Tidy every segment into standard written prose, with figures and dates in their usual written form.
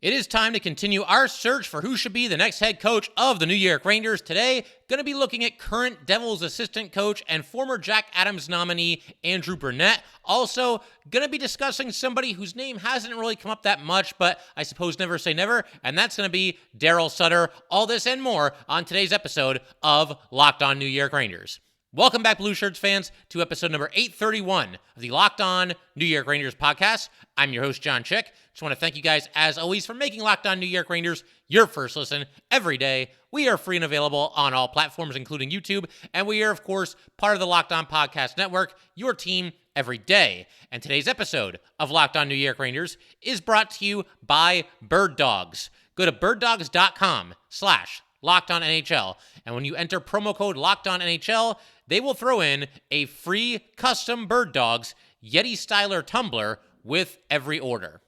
It is time to continue our search for who should be the next head coach of the New York Rangers. Today, going to be looking at current Devils assistant coach and former Jack Adams nominee Andrew Burnett. Also, going to be discussing somebody whose name hasn't really come up that much, but I suppose never say never, and that's going to be Darryl Sutter. All this and more on today's episode of Locked On New York Rangers. Welcome back, Blue Shirts fans, to episode number 831 of the Locked On New York Rangers podcast. I'm your host, John Chick. Just want to thank you guys, as always, for making Locked On New York Rangers your first listen every day. We are free and available on all platforms, including YouTube, and we are, of course, part of the Locked On Podcast Network, your team every day. And today's episode of Locked On New York Rangers is brought to you by Birddogs. Go to birddogs.com/LockedOnNHL, and when you enter promo code LockedOnNHL, they will throw in a free custom Bird Dogs Yeti Styler tumbler with every order.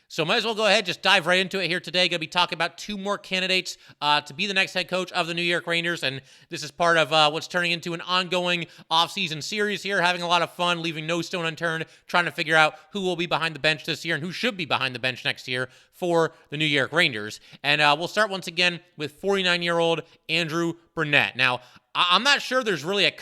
So might as well go ahead, just dive right into it here today. Going to be talking about two more candidates to be the next head coach of the New York Rangers, and this is part of what's turning into an ongoing offseason series here, having a lot of fun, leaving no stone unturned, trying to figure out who will be behind the bench this year and who should be behind the bench next year for the New York Rangers. And we'll start once again with 49-year-old Andrew Brunette. Now, I'm not sure there's really a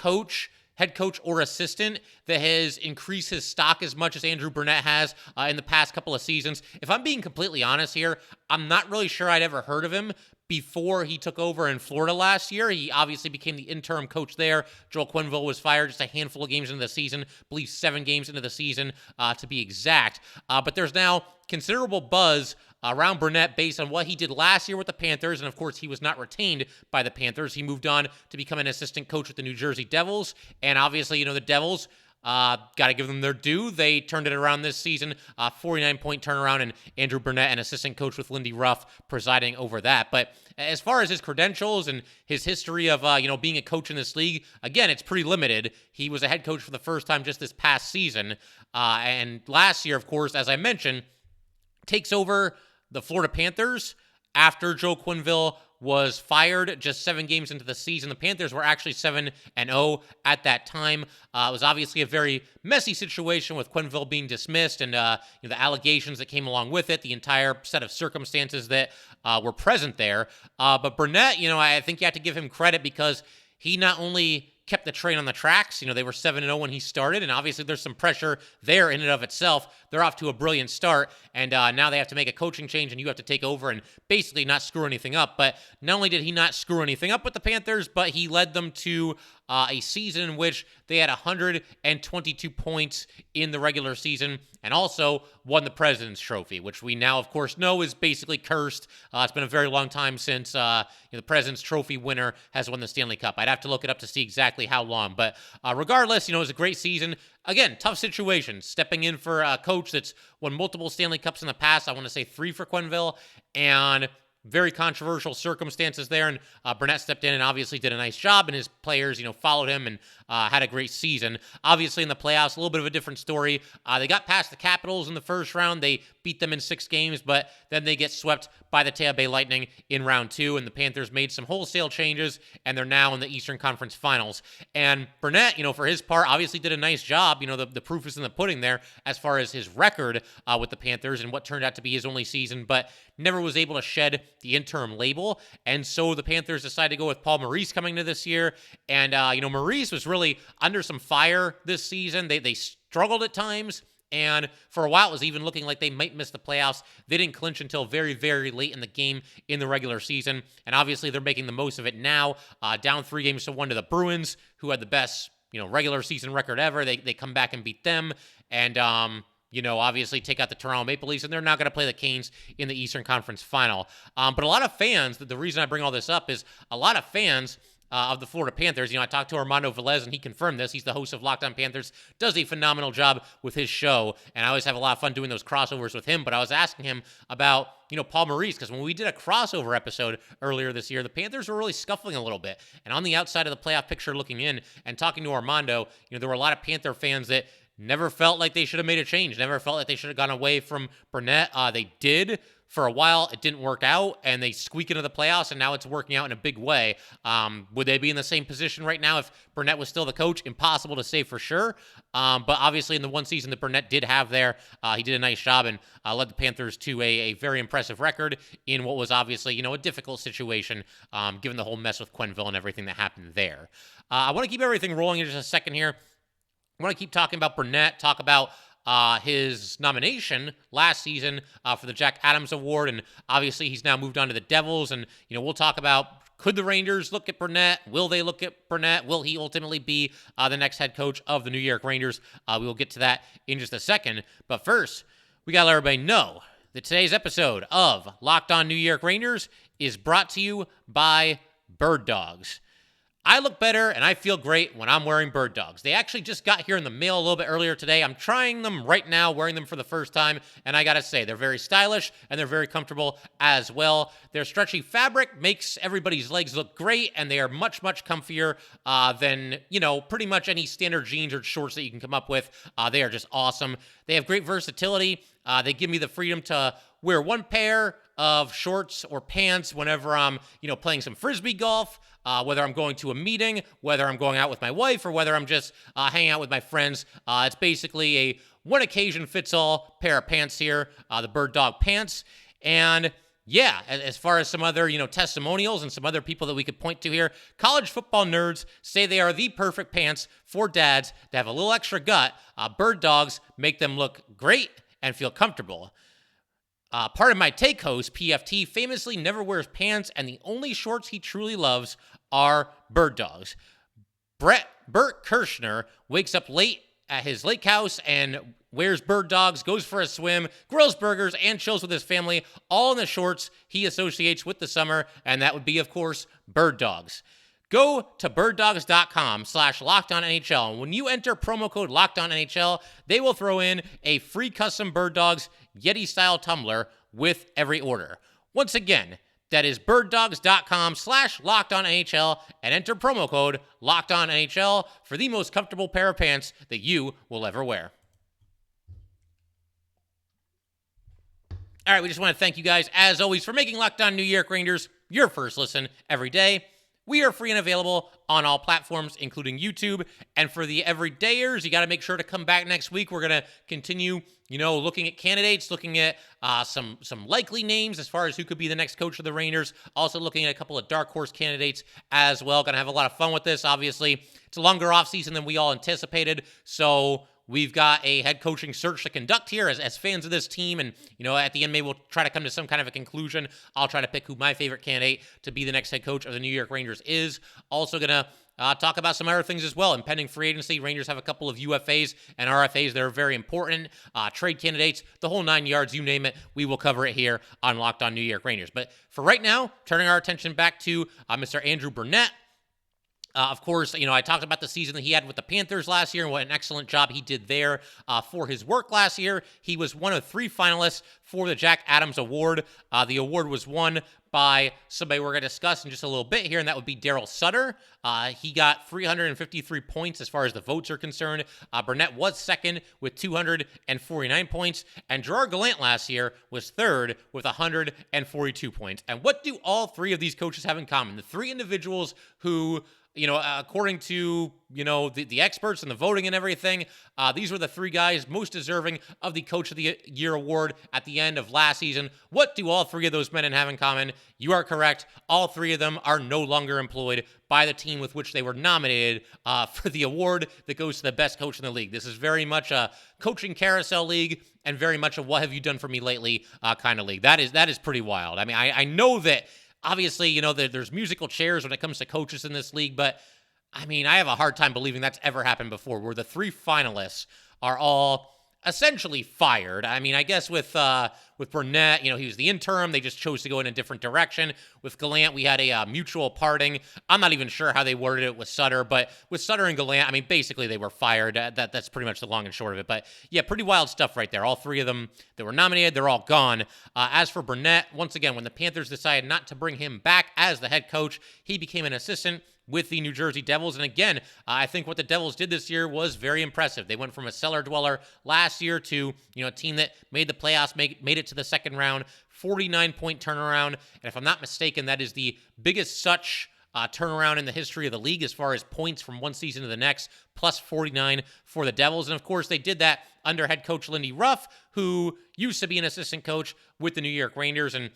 head coach or assistant that has increased his stock as much as Andrew Burnett has in the past couple of seasons. If I'm being completely honest here, I'm not really sure I'd ever heard of him before he took over in Florida last year. He obviously became the interim coach there. Joel Quenneville was fired just a handful of games into the season, I believe 7 games into the season to be exact. But there's now considerable buzz around Burnett based on what he did last year with the Panthers, and of course he was not retained by the Panthers. He moved on to become an assistant coach with the New Jersey Devils, and obviously, the Devils, got to give them their due. They turned it around this season, 49-point turnaround, and Andrew Burnett, an assistant coach with Lindy Ruff, presiding over that. But as far as his credentials and his history of, being a coach in this league, again, it's pretty limited. He was a head coach for the first time just this past season, and last year, of course, as I mentioned, takes over the Florida Panthers after Joe Quenneville was fired just 7 games into the season. The Panthers were actually 7-0 at that time. It was obviously a very messy situation with Quenneville being dismissed and the allegations that came along with it, the entire set of circumstances that were present there. But Burnett, I think you have to give him credit because he not only kept the train on the tracks. They were 7-0 when he started, and obviously there's some pressure there in and of itself. They're off to a brilliant start, and now they have to make a coaching change, and you have to take over and basically not screw anything up. But not only did he not screw anything up with the Panthers, but he led them to a season in which they had 122 points in the regular season and also won the President's Trophy, which we now, of course, know is basically cursed. It's been a very long time since the President's Trophy winner has won the Stanley Cup. I'd have to look it up to see exactly how long. But regardless, it was a great season. Again, tough situation. Stepping in for a coach that's won multiple Stanley Cups in the past. I want to say 3 for Quenneville, and very controversial circumstances there, and Burnett stepped in and obviously did a nice job, and his players, followed him and had a great season. Obviously, in the playoffs, a little bit of a different story. They got past the Capitals in the first round. They beat them in 6 games, but then they get swept by the Tampa Bay Lightning in round 2, and the Panthers made some wholesale changes, and they're now in the Eastern Conference Finals. And Burnett, for his part, obviously did a nice job. The proof is in the pudding there as far as his record with the Panthers and what turned out to be his only season, but never was able to shed the interim label. And so the Panthers decided to go with Paul Maurice coming to this year. And, Maurice was really under some fire this season. They struggled at times. And for a while, it was even looking like they might miss the playoffs. They didn't clinch until very, very late in the game in the regular season. And obviously, they're making the most of it now. Down 3-1 to the Bruins, who had the best, regular season record ever. They come back and beat them. And, obviously take out the Toronto Maple Leafs, and they're not going to play the Canes in the Eastern Conference Final. But a lot of fans, the reason I bring all this up is a lot of fans of the Florida Panthers. I talked to Armando Velez, and he confirmed this. He's the host of Locked On Panthers, does a phenomenal job with his show, and I always have a lot of fun doing those crossovers with him. But I was asking him about, Paul Maurice, because when we did a crossover episode earlier this year, the Panthers were really scuffling a little bit. And on the outside of the playoff picture looking in and talking to Armando, there were a lot of Panther fans that never felt like they should have made a change, never felt like they should have gone away from Burnett. They did for a while. It didn't work out, and they squeak into the playoffs, and now it's working out in a big way. Would they be in the same position right now if Burnett was still the coach? Impossible to say for sure. But obviously, in the one season that Burnett did have there, he did a nice job and led the Panthers to a very impressive record in what was obviously, a difficult situation, given the whole mess with Quenneville and everything that happened there. I want to keep everything rolling in just a second here. I want to keep talking about Burnett, talk about his nomination last season for the Jack Adams Award, and obviously he's now moved on to the Devils, and we'll talk about, could the Rangers look at Burnett? Will they look at Burnett? Will he ultimately be the next head coach of the New York Rangers? We will get to that in just a second, but first, we got to let everybody know that today's episode of Locked On New York Rangers is brought to you by Birddogs. I look better and I feel great when I'm wearing Birddogs. They actually just got here in the mail a little bit earlier today. I'm trying them right now, wearing them for the first time, and I gotta say, they're very stylish and they're very comfortable as well. Their stretchy fabric makes everybody's legs look great, and they are much, much comfier than, pretty much any standard jeans or shorts that you can come up with. They are just awesome. They have great versatility. They give me the freedom to wear one pair of shorts or pants whenever I'm, playing some Frisbee golf, whether I'm going to a meeting, whether I'm going out with my wife, or whether I'm just hanging out with my friends. It's basically a one occasion fits all pair of pants here, the Bird Dog pants. And yeah, as far as some other, testimonials and some other people that we could point to here, college football nerds say they are the perfect pants for dads to have a little extra gut. Bird Dogs make them look great and feel comfortable. Part of my take host, PFT, famously never wears pants, and the only shorts he truly loves are Bird Dogs. Bert Kirshner wakes up late at his lake house and wears Bird Dogs, goes for a swim, grills burgers, and chills with his family, all in the shorts he associates with the summer, and that would be, of course, Bird Dogs. Go to birddogs.com/LockedOnNHL, and when you enter promo code LockedOnNHL, they will throw in a free custom Bird Dogs Yeti-style tumbler with every order. Once again, that is birddogs.com/LockedOnNHL, and enter promo code LockedOnNHL for the most comfortable pair of pants that you will ever wear. All right, we just want to thank you guys, as always, for making Locked On New York Rangers your first listen every day. We are free and available on all platforms, including YouTube. And for the everydayers, you got to make sure to come back next week. We're going to continue, looking at candidates, looking at some likely names as far as who could be the next coach of the Rangers. Also looking at a couple of dark horse candidates as well. Going to have a lot of fun with this. Obviously, it's a longer offseason than we all anticipated. So we've got a head coaching search to conduct here as fans of this team. And, at the end, maybe we'll try to come to some kind of a conclusion. I'll try to pick who my favorite candidate to be the next head coach of the New York Rangers is. Also going to talk about some other things as well. Impending free agency. Rangers have a couple of UFAs and RFAs that are very important. Trade candidates, the whole 9 yards, you name it. We will cover it here on Locked On New York Rangers. But for right now, turning our attention back to Mr. Andrew Burnett. Of course, I talked about the season that he had with the Panthers last year and what an excellent job he did there for his work last year. He was one of 3 finalists for the Jack Adams Award. The award was won by somebody we're going to discuss in just a little bit here, and that would be Darryl Sutter. He got 353 points as far as the votes are concerned. Burnett was second with 249 points, and Gerard Gallant last year was third with 142 points. And what do all 3 of these coaches have in common? The 3 individuals who, according to, the experts and the voting and everything, these were the 3 guys most deserving of the Coach of the Year award at the end of last season. What do all 3 of those men have in common? You are correct. All 3 of them are no longer employed by the team with which they were nominated for the award that goes to the best coach in the league. This is very much a coaching carousel league and very much a what have you done for me lately kind of league. That is pretty wild. I mean, I know that obviously, there's musical chairs when it comes to coaches in this league, but I mean, I have a hard time believing that's ever happened before, where the 3 finalists are all essentially fired. I mean, I guess with with Burnett, he was the interim. They just chose to go in a different direction. With Gallant, we had a mutual parting. I'm not even sure how they worded it with Sutter, but with Sutter and Gallant, basically they were fired. That's pretty much the long and short of it. But yeah, pretty wild stuff right there. All three of them that were nominated, they're all gone. As for Burnett, once again, when the Panthers decided not to bring him back as the head coach, he became an assistant with the New Jersey Devils. And again, I think what the Devils did this year was very impressive. They went from a cellar dweller last year to, a team that made the playoffs, made it to the second round, 49-point turnaround. And if I'm not mistaken, that is the biggest such turnaround in the history of the league as far as points from one season to the next, plus 49 for the Devils. And of course, they did that under head coach Lindy Ruff, who used to be an assistant coach with the New York Rangers. And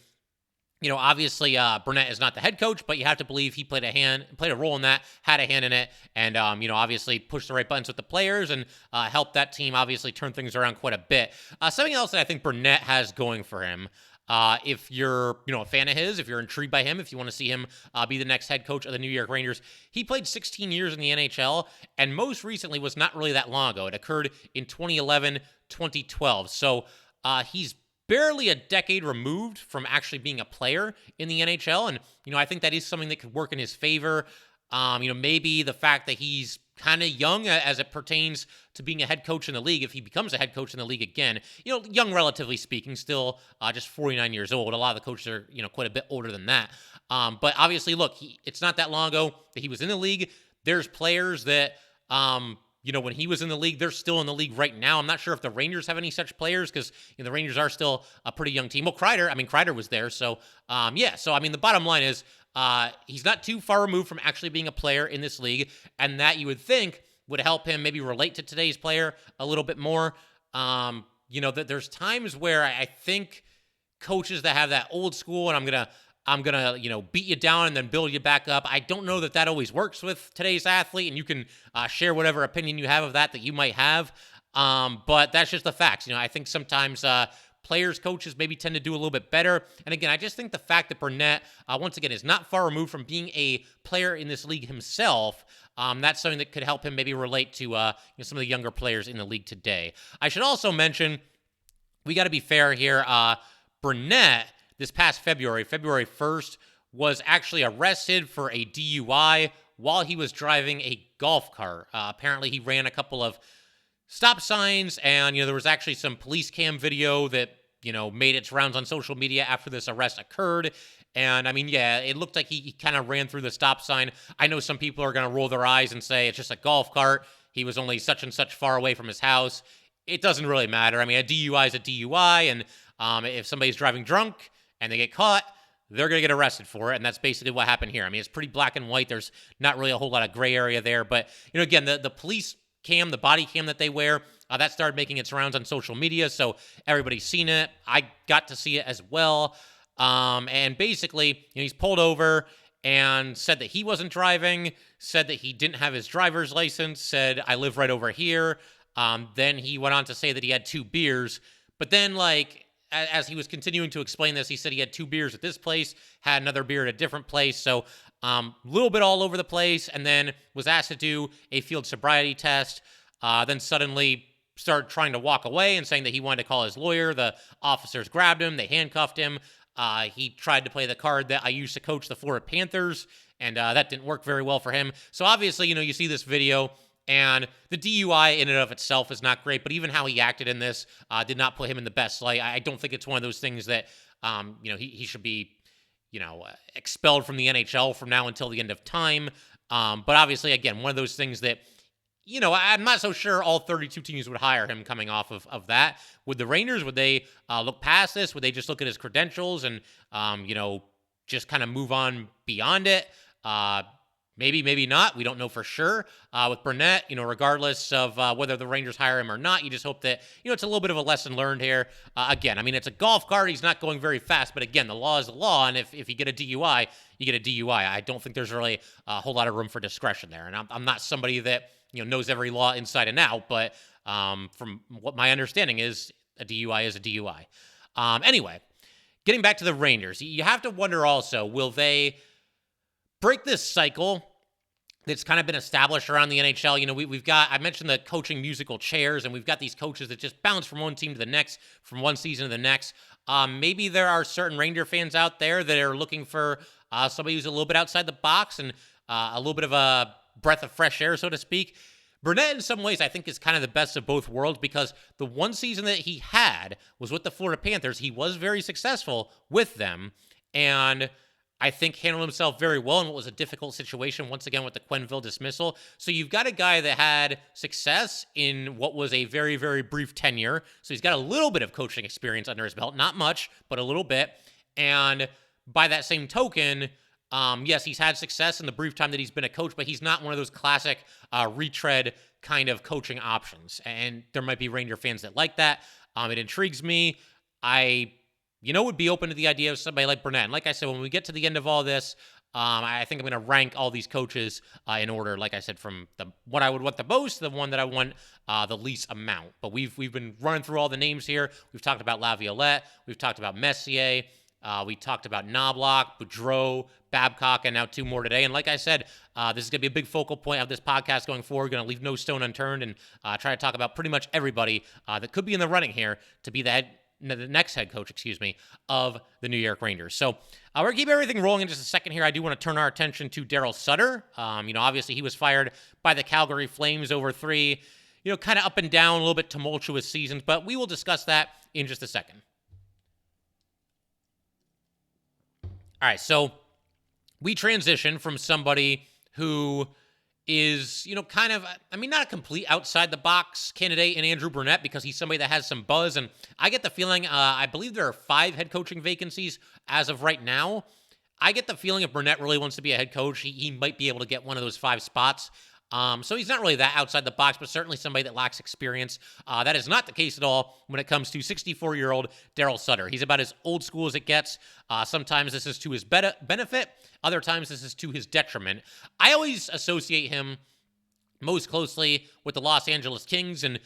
obviously Burnett is not the head coach, but you have to believe he played a role in that, had a hand in it, and obviously pushed the right buttons with the players and helped that team obviously turn things around quite a bit. Something else that I think Burnett has going for him, if you're a fan of his, if you're intrigued by him, if you want to see him be the next head coach of the New York Rangers, he played 16 years in the NHL, and most recently was not really that long ago. It occurred in 2011, 2012. So he's barely a decade removed from actually being a player in the NHL. And, I think that is something that could work in his favor. Maybe the fact that he's kind of young as it pertains to being a head coach in the league. If he becomes a head coach in the league again, young relatively speaking, still just 49 years old. A lot of the coaches are, quite a bit older than that. But obviously, look, it's not that long ago that he was in the league. There's players that, when he was in the league, they're still in the league right now. I'm not sure if the Rangers have any such players because the Rangers are still a pretty young team. Well, Kreider was there. So, the bottom line is he's not too far removed from actually being a player in this league, and that you would think would help him maybe relate to today's player a little bit more. That there's times where I think coaches that have that old school, and I'm gonna beat you down and then build you back up. I don't know that always works with today's athlete, and you can share whatever opinion you have of that you might have. But that's just the facts. I think sometimes players, coaches maybe tend to do a little bit better. And again, I just think the fact that Burnett, once again, is not far removed from being a player in this league himself, that's something that could help him maybe relate to some of the younger players in the league today. I should also mention, we got to be fair here, Burnett, this past February 1st, was actually arrested for a DUI while he was driving a golf cart. Apparently, he ran a couple of stop signs, and there was actually some police cam video that made its rounds on social media after this arrest occurred. And it looked like he kind of ran through the stop sign. I know some people are going to roll their eyes and say it's just a golf cart. He was only such and such far away from his house. It doesn't really matter. A DUI is a DUI, and if somebody's driving drunk and they get caught, they're going to get arrested for it, and that's basically what happened here. It's pretty black and white. There's not really a whole lot of gray area there, but, again, the police cam, the body cam that they wear, that started making its rounds on social media, so everybody's seen it. I got to see it as well, and basically, he's pulled over and said that he wasn't driving, said that he didn't have his driver's license, said, I live right over here. Then he went on to say that he had 2 beers, but then, as he was continuing to explain this, he said he had 2 beers at this place, had another beer at a different place. So a little bit all over the place, and then was asked to do a field sobriety test. Then suddenly started trying to walk away and saying that he wanted to call his lawyer. The officers grabbed him. They handcuffed him. He tried to play the card that I used to coach the Florida Panthers, and that didn't work very well for him. So obviously, you see this video, and the DUI in and of itself is not great, but even how he acted in this did not put him in the best light. I don't think it's one of those things that, he should be, expelled from the NHL from now until the end of time. But obviously, again, one of those things that, I'm not so sure all 32 teams would hire him coming off of that. Would the Rangers, would they look past this? Would they just look at his credentials and, just kind of move on beyond it? Maybe, maybe not. We don't know for sure. With Burnett, regardless of whether the Rangers hire him or not, you just hope that, it's a little bit of a lesson learned here. Again, it's a golf cart. He's not going very fast. But again, the law is the law. And if you get a DUI, you get a DUI. I don't think there's really a whole lot of room for discretion there. And I'm not somebody that, knows every law inside and out. But from what my understanding is, a DUI is a DUI. Anyway, getting back to the Rangers, you have to wonder also, will they break this cycle that's kind of been established around the NHL. You know, we've got, I mentioned the coaching musical chairs, and we've got these coaches that just bounce from one team to the next, from one season to the next. Maybe there are certain Reindeer fans out there that are looking for somebody who's a little bit outside the box and a little bit of a breath of fresh air, so to speak. Burnett, in some ways, I think is kind of the best of both worlds, because the one season that he had was with the Florida Panthers. He was very successful with them, and I think handled himself very well in what was a difficult situation, once again, with the Quenneville dismissal. So you've got a guy that had success in what was a very, very brief tenure. So he's got a little bit of coaching experience under his belt. Not much, but a little bit. And by that same token, yes, he's had success in the brief time that he's been a coach, but he's not one of those classic retread kind of coaching options. And there might be Reindeer fans that like that. It intrigues me. Would be open to the idea of somebody like Burnett. And like I said, when we get to the end of all this, I think I'm going to rank all these coaches in order, like I said, from what I would want the most to the one that I want the least amount. But we've been running through all the names here. We've talked about Laviolette. We've talked about Messier. We talked about Knobloch, Boudreau, Babcock, and now two more today. And like I said, this is going to be a big focal point of this podcast going forward. We're going to leave no stone unturned and try to talk about pretty much everybody that could be in the running here to be the next head coach, of the New York Rangers. So we're going to keep everything rolling in just a second here. I do want to turn our attention to Darryl Sutter. Obviously he was fired by the Calgary Flames over three, kind of up and down, a little bit tumultuous seasons, but we will discuss that in just a second. All right, so we transition from somebody who is, kind of, not a complete outside the box candidate in Andrew Brunette, because he's somebody that has some buzz. And I get the feeling, I believe there are 5 head coaching vacancies as of right now. I get the feeling if Burnett really wants to be a head coach, he might be able to get one of those 5 spots. So he's not really that outside the box, but certainly somebody that lacks experience. That is not the case at all when it comes to 64-year-old Darryl Sutter. He's about as old school as it gets. Sometimes this is to his benefit. Other times this is to his detriment. I always associate him most closely with the Los Angeles Kings, and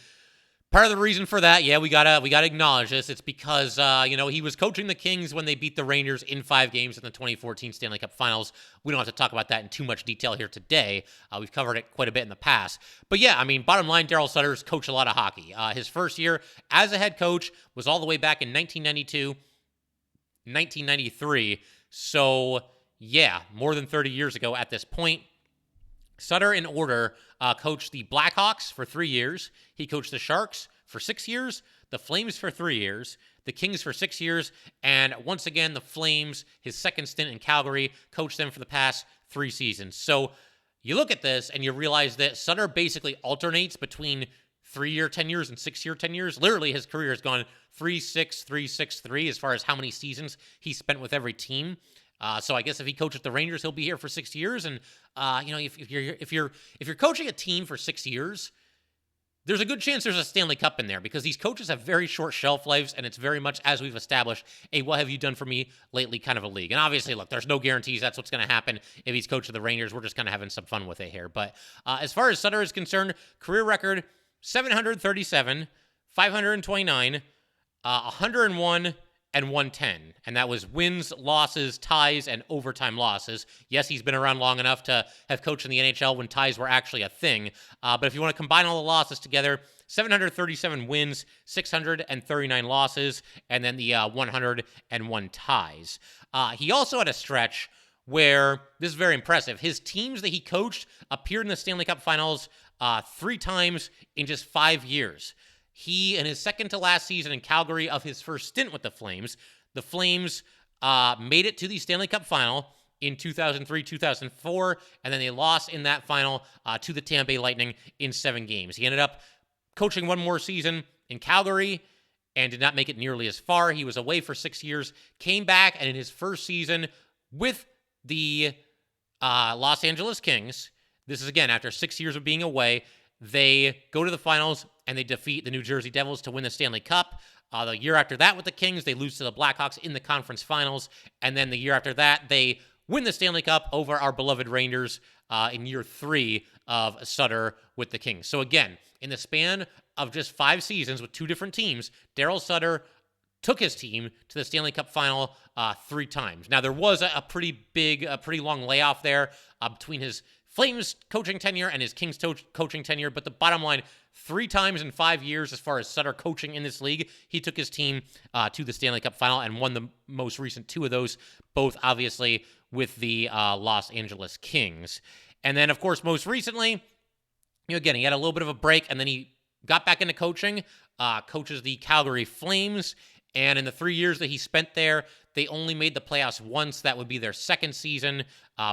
part of the reason for that, we gotta acknowledge this. It's because he was coaching the Kings when they beat the Rangers in 5 games in the 2014 Stanley Cup Finals. We don't have to talk about that in too much detail here today. We've covered it quite a bit in the past. But bottom line, Darryl Sutter's coached a lot of hockey. His first year as a head coach was all the way back in 1992, 1993. So more than 30 years ago at this point. Sutter, in order, coached the Blackhawks for 3 years. He coached the Sharks for 6 years, the Flames for 3 years, the Kings for 6 years, and once again, the Flames, his second stint in Calgary, coached them for the past 3 seasons. So you look at this and you realize that Sutter basically alternates between 3-year tenures and 6-year tenures. Literally, his career has gone 3-6, 3-6, 3 as far as how many seasons he spent with every team. So I guess if he coaches the Rangers, he'll be here for 6 years. And if you're coaching a team for 6 years, there's a good chance there's a Stanley Cup in there, because these coaches have very short shelf lives, and it's very much, as we've established, a what have you done for me lately kind of a league. And obviously, look, there's no guarantees that's what's going to happen if he's coaching the Rangers. We're just kind of having some fun with it here. But as far as Sutter is concerned, career record 737, 529, 101. And 110, and that was wins, losses, ties, and overtime losses. Yes, he's been around long enough to have coached in the NHL when ties were actually a thing, but if you want to combine all the losses together, 737 wins, 639 losses, and then the 101 ties. He also had a stretch where, this is very impressive, his teams that he coached appeared in the Stanley Cup Finals 3 times in just 5 years. He, in his second to last season in Calgary of his first stint with the Flames made it to the Stanley Cup Final in 2003, 2004, and then they lost in that final to the Tampa Bay Lightning in 7 games. He ended up coaching one more season in Calgary and did not make it nearly as far. He was away for 6 years, came back, and in his first season with the Los Angeles Kings, this is again after 6 years of being away, they go to the finals and they defeat the New Jersey Devils to win the Stanley Cup. The year after that with the Kings, they lose to the Blackhawks in the conference finals. And then the year after that, they win the Stanley Cup over our beloved Rangers in year 3 of Sutter with the Kings. So again, in the span of just 5 seasons with 2 different teams, Darryl Sutter took his team to the Stanley Cup Final 3 times. Now, there was a pretty long layoff there between his Flames coaching tenure and his Kings coaching tenure, but the bottom line, 3 times in 5 years as far as Sutter coaching in this league, he took his team to the Stanley Cup final and won the most recent 2 of those, both obviously with the Los Angeles Kings. And then, of course, most recently, again, he had a little bit of a break, and then he got back into coaching, coaches the Calgary Flames, and in the 3 years that he spent there, they only made the playoffs once. That would be their second season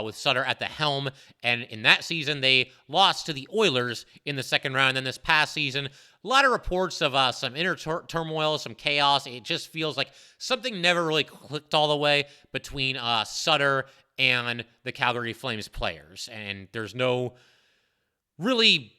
with Sutter at the helm. And in that season, they lost to the Oilers in the second round. And then this past season, a lot of reports of some inner turmoil, some chaos. It just feels like something never really clicked all the way between Sutter and the Calgary Flames players. And there's no really,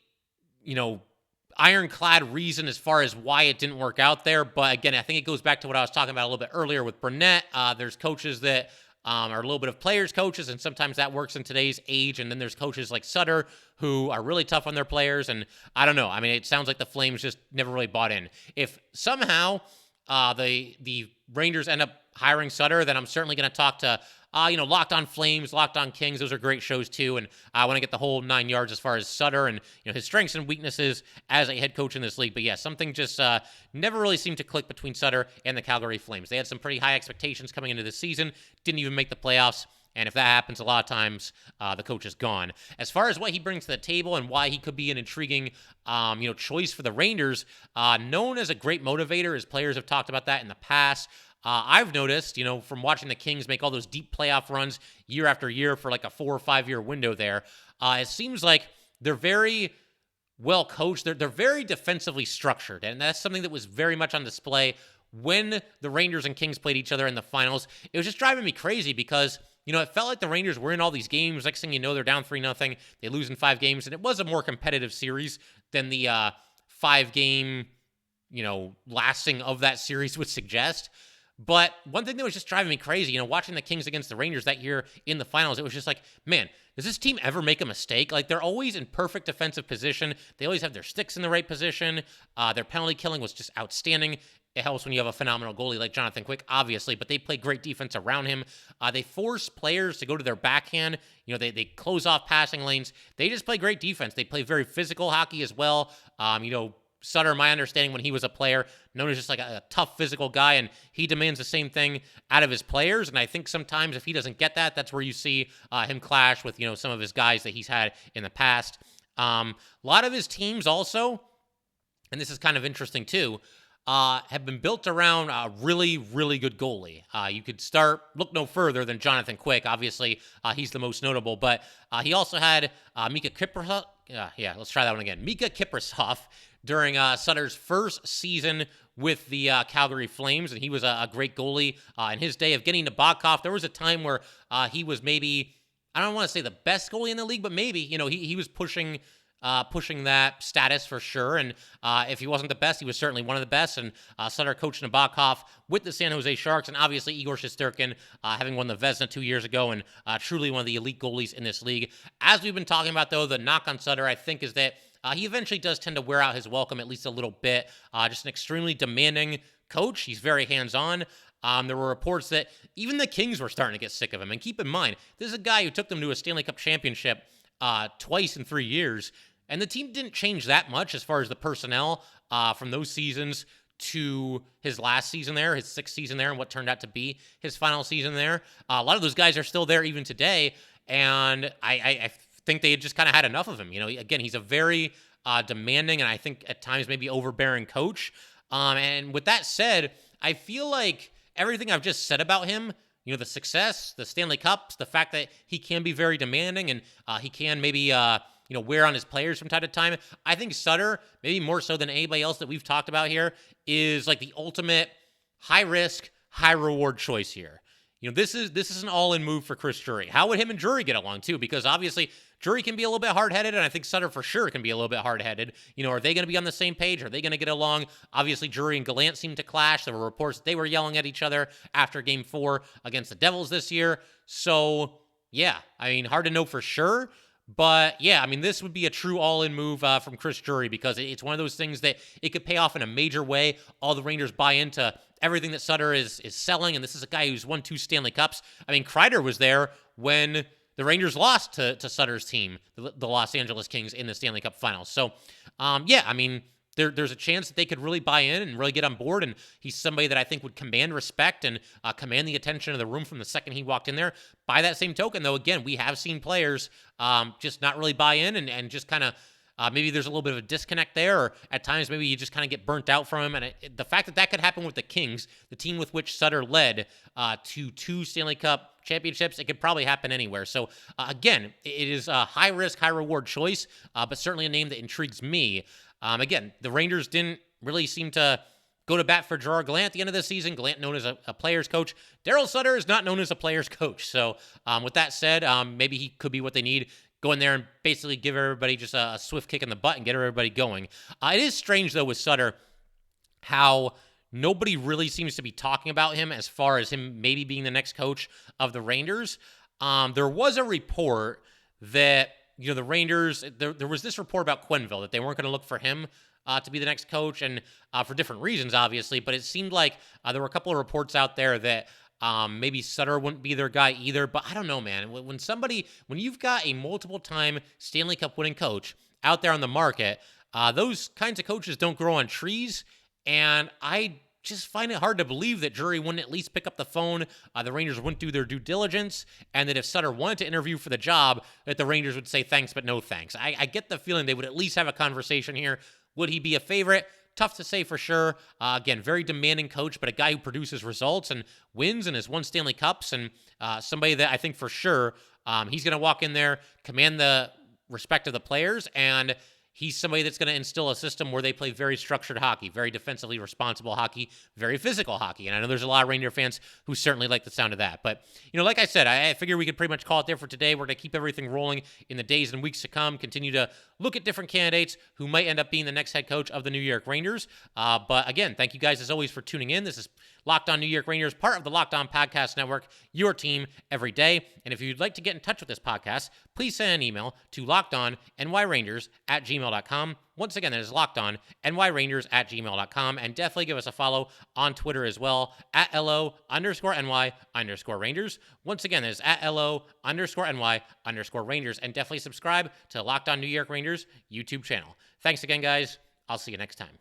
ironclad reason as far as why it didn't work out there. But again, I think it goes back to what I was talking about a little bit earlier with Burnett. There's coaches that are a little bit of players coaches, and sometimes that works in today's age. And then there's coaches like Sutter who are really tough on their players. And I don't know. I mean, it sounds like the Flames just never really bought in. If somehow the Rangers end up hiring Sutter, then I'm certainly going to talk to Locked On Flames, Locked On Kings. Those are great shows too. And I want to get the whole 9 yards as far as Sutter and, his strengths and weaknesses as a head coach in this league. But yeah, something just never really seemed to click between Sutter and the Calgary Flames. They had some pretty high expectations coming into this season, didn't even make the playoffs. And if that happens, a lot of times the coach is gone. As far as what he brings to the table and why he could be an intriguing, choice for the Rangers, known as a great motivator, as players have talked about that in the past. I've noticed, from watching the Kings make all those deep playoff runs year after year for like a 4 or 5 year window there, it seems like they're very well coached. They're very defensively structured, and that's something that was very much on display when the Rangers and Kings played each other in the finals. It was just driving me crazy because, it felt like the Rangers were in all these games. Next thing you know, they're down 3-0. They lose in 5 games, and it was a more competitive series than the 5-game, lasting of that series would suggest. But one thing that was just driving me crazy, watching the Kings against the Rangers that year in the finals, it was just like, man, does this team ever make a mistake? Like, they're always in perfect defensive position. They always have their sticks in the right position. Their penalty killing was just outstanding. It helps when you have a phenomenal goalie like Jonathan Quick, obviously, but they play great defense around him. They force players to go to their backhand. They close off passing lanes. They just play great defense. They play very physical hockey as well. Sutter, my understanding when he was a player, known as just like a tough physical guy, and he demands the same thing out of his players. And I think sometimes if he doesn't get that, that's where you see him clash with, some of his guys that he's had in the past. A lot of his teams also, and this is kind of interesting too, have been built around a really, really good goalie. You could look no further than Jonathan Quick. Obviously, he's the most notable, but he also had Mika Kiprasov. Let's try that one again. Mika Kiprasov during Sutter's first season with the Calgary Flames, and he was a great goalie in his day of getting to Nabokov. There was a time where he was maybe, I don't want to say the best goalie in the league, but maybe, he was pushing that status for sure. And if he wasn't the best, he was certainly one of the best. And Sutter coached Nabokov with the San Jose Sharks, and obviously Igor Shesterkin having won the Vezina 2 years ago, and truly one of the elite goalies in this league. As we've been talking about, though, the knock on Sutter, I think, is that he eventually does tend to wear out his welcome at least a little bit. Just an extremely demanding coach. He's very hands-on. There were reports that even the Kings were starting to get sick of him. And keep in mind, this is a guy who took them to a Stanley Cup championship twice in 3 years. And the team didn't change that much as far as the personnel from those seasons to his last season there, his 6th season there, and what turned out to be his final season there. A lot of those guys are still there even today. And I think they had just kind of had enough of him. Again, he's a very demanding and I think at times maybe overbearing coach. And with that said, I feel like everything I've just said about him, the success, the Stanley Cups, the fact that he can be very demanding and he can maybe, wear on his players from time to time. I think Sutter, maybe more so than anybody else that we've talked about here, is like the ultimate high risk, high reward choice here. This is an all-in move for Chris Drury. How would him and Drury get along too? Because obviously Drury can be a little bit hard-headed, and I think Sutter for sure can be a little bit hard-headed. Are they going to be on the same page? Are they going to get along? Obviously, Drury and Gallant seemed to clash. There were reports that they were yelling at each other after Game 4 against the Devils this year. So, yeah, hard to know for sure. But, yeah, this would be a true all-in move from Chris Drury because it's one of those things that it could pay off in a major way. All the Rangers buy into everything that Sutter is selling, and this is a guy who's won 2 Stanley Cups. Kreider was there when the Rangers lost to Sutter's team, the Los Angeles Kings, in the Stanley Cup Finals. So, yeah, I mean, there's a chance that they could really buy in and really get on board, and he's somebody that I think would command respect and command the attention of the room from the second he walked in there. By that same token, though, again, we have seen players just not really buy in and just kind of maybe there's a little bit of a disconnect there, or at times maybe you just kind of get burnt out from him. And the fact that that could happen with the Kings, the team with which Sutter led to 2 Stanley Cup championships, it could probably happen anywhere. So again, it is a high risk, high reward choice, but certainly a name that intrigues me. Again, the Rangers didn't really seem to go to bat for Gerard Gallant at the end of the season. Gallant known as a player's coach. Daryl Sutter is not known as a player's coach. So with that said, maybe he could be what they need. Go in there and basically give everybody just a swift kick in the butt and get everybody going. It is strange, though, with Sutter, how nobody really seems to be talking about him as far as him maybe being the next coach of the Rangers. There was a report that, the Rangers, there was this report about Quenneville, that they weren't going to look for him to be the next coach, and for different reasons, obviously, but it seemed like there were a couple of reports out there that maybe Sutter wouldn't be their guy either, but I don't know, man. When you've got a multiple-time Stanley Cup winning coach out there on the market, those kinds of coaches don't grow on trees, and I just find it hard to believe that Drury wouldn't at least pick up the phone, the Rangers wouldn't do their due diligence, and that if Sutter wanted to interview for the job, that the Rangers would say thanks but no thanks. I get the feeling they would at least have a conversation here. Would he be a favorite? Tough to say for sure. Again, very demanding coach, but a guy who produces results and wins and has won Stanley Cups, and somebody that I think for sure he's going to walk in there, command the respect of the players, and he's somebody that's going to instill a system where they play very structured hockey, very defensively responsible hockey, very physical hockey. And I know there's a lot of Ranger fans who certainly like the sound of that. But, like I said, I figure we could pretty much call it there for today. We're going to keep everything rolling in the days and weeks to come, continue to look at different candidates who might end up being the next head coach of the New York Rangers. But again, thank you guys as always for tuning in. This is Locked On New York Rangers, part of the Locked On Podcast Network, your team every day. And if you'd like to get in touch with this podcast, please send an email to lockedonnyrangers@gmail.com. Once again, that is lockedonnyrangers@gmail.com. And definitely give us a follow on Twitter as well, @LO_NY_Rangers. Once again, that is @LO_NY_Rangers. And definitely subscribe to Locked On New York Rangers YouTube channel. Thanks again, guys. I'll see you next time.